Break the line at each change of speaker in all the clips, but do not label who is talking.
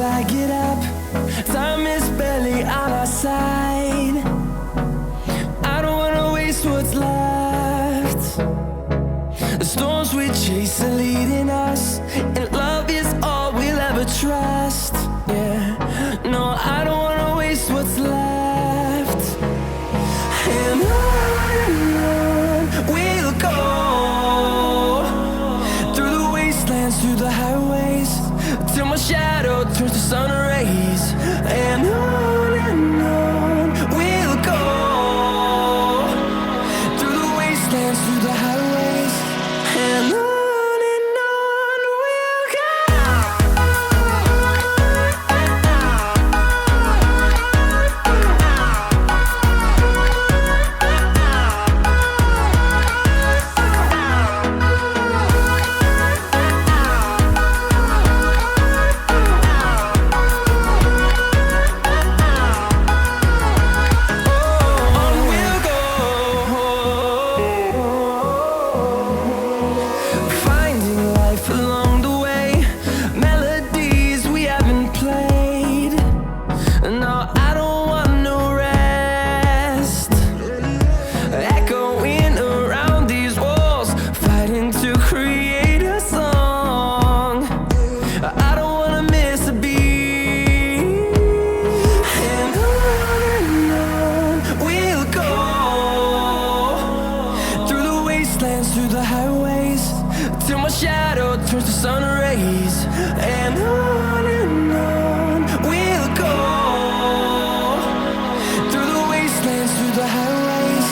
I get up. Time is barely on our side. I don't wanna waste what's left. The storms we chase are leading us, and love is all we'll ever trust. Yeah, no, I don't wanna waste what's left. And on we'll go, through the wastelands, through the highways, till my shadow turns to sun rays. And on we'll go, through the wastelands, through the highways, and on we'll go. Through the highways, till my shadow turns to sun rays. And on we'll go, through the wastelands, through the highways,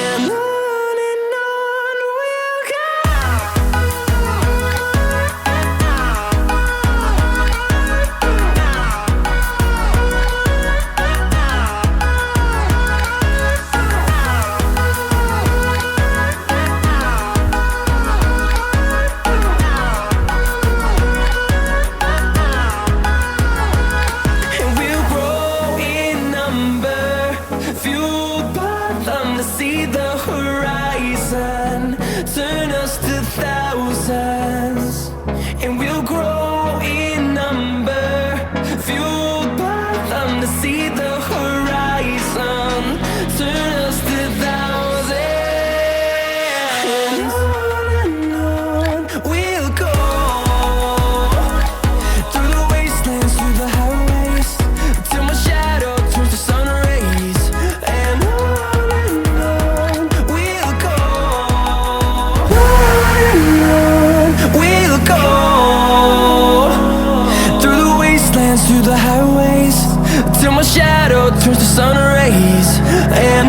and on we'll go. See the horizon, turn us to thousands, and we'll grow in number, fueled by them to see the horizon, turn us to thousands, and on we'll go, through the wastelands, through the highways, till my shadow turns to sun rays. And we'll go, through the wastelands, through the highways, till my shadow turns to sun rays. And